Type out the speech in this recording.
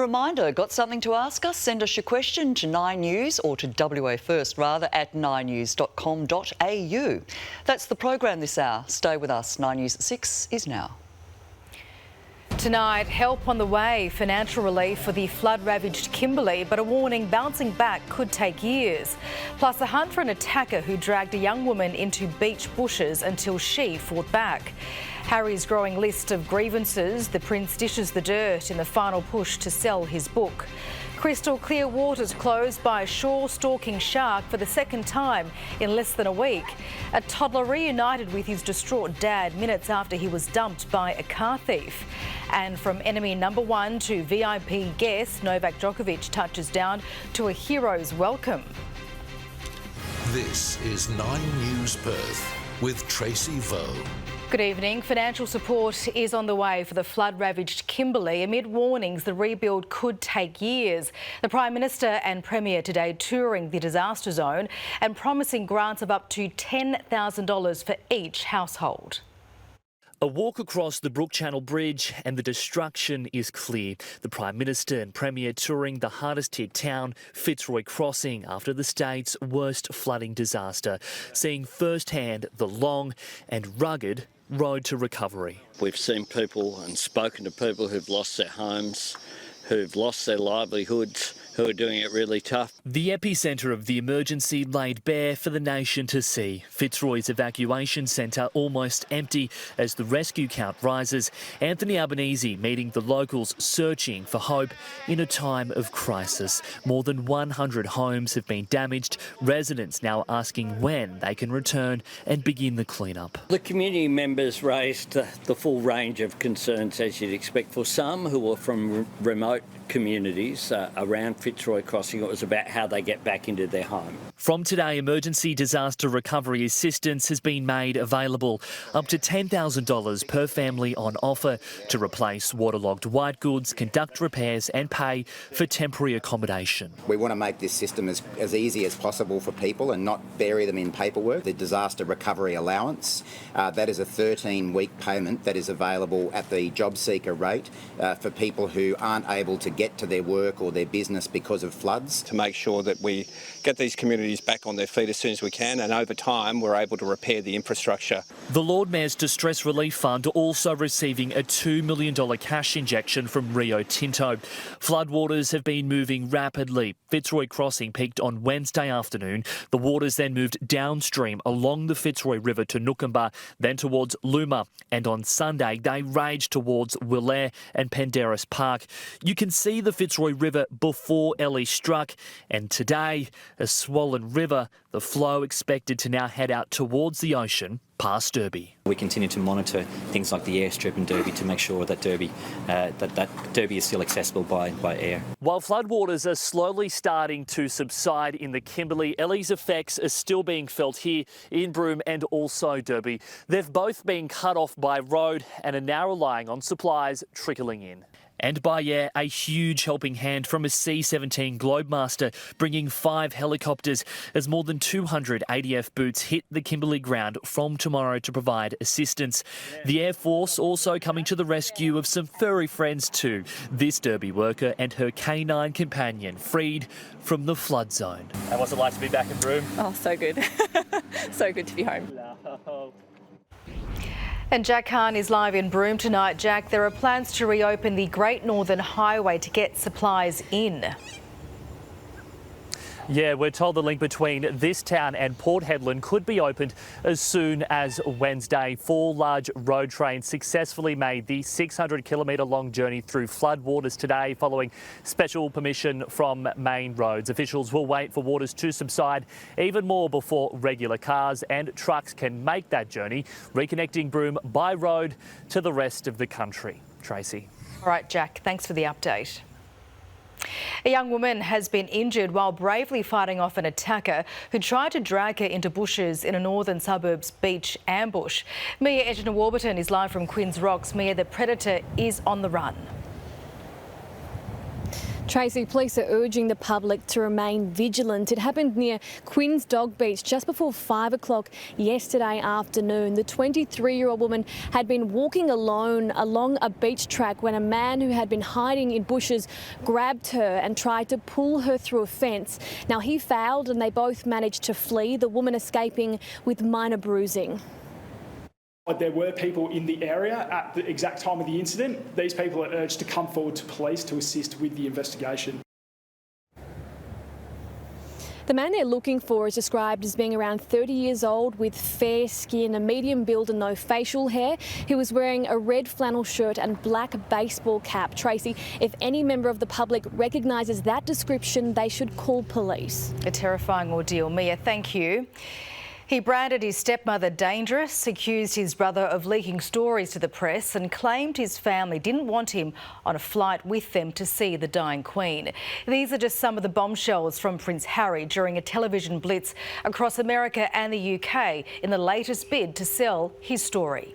A reminder, got something to ask us? Send us your question to 9 News, or to WA First rather, at 9news.com.au. That's the program this hour. Stay with us. 9 News at 6 is now. Tonight, help on the way, financial relief for the flood-ravaged Kimberley, but a warning bouncing back could take years. Plus, a hunt for an attacker who dragged a young woman into beach bushes until she fought back. Harry's growing list of grievances. The Prince dishes the dirt in the final push to sell his book. Crystal clear waters closed by a shore-stalking shark for the second time in less than a week. A toddler reunited with his distraught dad minutes after he was dumped by a car thief. And from enemy number one to VIP guest, Novak Djokovic touches down to a hero's welcome. This is 9 News Perth with Tracy Vo. Good evening. Financial support is on the way for the flood-ravaged Kimberley amid warnings the rebuild could take years. The Prime Minister and Premier today touring the disaster zone and promising grants of up to $10,000 for each household. A walk across the Brook Channel Bridge and the destruction is clear. The Prime Minister and Premier touring the hardest hit town, Fitzroy Crossing, after the state's worst flooding disaster, seeing firsthand the long and rugged road to recovery. We've seen people and spoken to people who've lost their homes, who've lost their livelihoods, who are doing it really tough. The epicentre of the emergency laid bare for the nation to see. Fitzroy's evacuation centre almost empty as the rescue count rises. Anthony Albanese meeting the locals searching for hope in a time of crisis. More than 100 homes have been damaged. Residents now asking when they can return and begin the clean-up. The community members raised the full range of concerns, as you'd expect. For some who are from remote communities around Fitzroy Crossing, it was about how they get back into their home. From today, emergency disaster recovery assistance has been made available. Up to $10,000 per family on offer to replace waterlogged white goods, conduct repairs and pay for temporary accommodation. We want to make this system as easy as possible for people and not bury them in paperwork. The disaster recovery allowance, that is a 13-week payment that is available at the job seeker rate for people who aren't able to get to their work or their business because of floods. To make sure that we get these communities back on their feet as soon as we can, and over time we're able to repair the infrastructure. The Lord Mayor's Distress Relief Fund also receiving a $2 million cash injection from Rio Tinto. Floodwaters have been moving rapidly. Fitzroy Crossing peaked on Wednesday afternoon. The waters then moved downstream along the Fitzroy River to Nookamba, then towards Luma, and on Sunday they raged towards Willair and Penderris Park. You can see the Fitzroy River before Ellie struck, and today a swollen river, the flow expected to now head out towards the ocean past Derby. We continue to monitor things like the airstrip in Derby to make sure that Derby is still accessible by air. While floodwaters are slowly starting to subside in the Kimberley, Ellie's effects are still being felt here in Broome and also Derby. They've both been cut off by road and are now relying on supplies trickling in. And by air, a huge helping hand from a C-17 Globemaster, bringing 5 helicopters as more than 200 ADF boots hit the Kimberley ground from tomorrow to provide assistance. The Air Force also coming to the rescue of some furry friends too. This Derby worker and her canine companion freed from the flood zone. And what's it like to be back in Broome? Oh, so good. So good to be home. And Jack Hahn is live in Broome tonight. Jack, there are plans to reopen the Great Northern Highway to get supplies in. Yeah, we're told the link between this town and Port Hedland could be opened as soon as Wednesday. 4 large road trains successfully made the 600-kilometre long journey through floodwaters today following special permission from Main Roads. Officials will wait for waters to subside even more before regular cars and trucks can make that journey, reconnecting Broome by road to the rest of the country. Tracy. All right, Jack, thanks for the update. A young woman has been injured while bravely fighting off an attacker who tried to drag her into bushes in a northern suburbs beach ambush. Mia Edna-Warburton is live from Quinns Rocks. Mia, the predator is on the run. Tracy, police are urging the public to remain vigilant. It happened near Quinn's Dog Beach just before 5 o'clock yesterday afternoon. The 23-year-old woman had been walking alone along a beach track when a man who had been hiding in bushes grabbed her and tried to pull her through a fence. Now, he failed and they both managed to flee, the woman escaping with minor bruising. There were people in the area at the exact time of the incident. These people are urged to come forward to police to assist with the investigation. The man they're looking for is described as being around 30 years old with fair skin, a medium build and no facial hair. He was wearing a red flannel shirt and black baseball cap. Tracy, if any member of the public recognises that description, they should call police. A terrifying ordeal. Mia, thank you. He branded his stepmother dangerous, accused his brother of leaking stories to the press and claimed his family didn't want him on a flight with them to see the dying Queen. These are just some of the bombshells from Prince Harry during a television blitz across America and the UK in the latest bid to sell his story.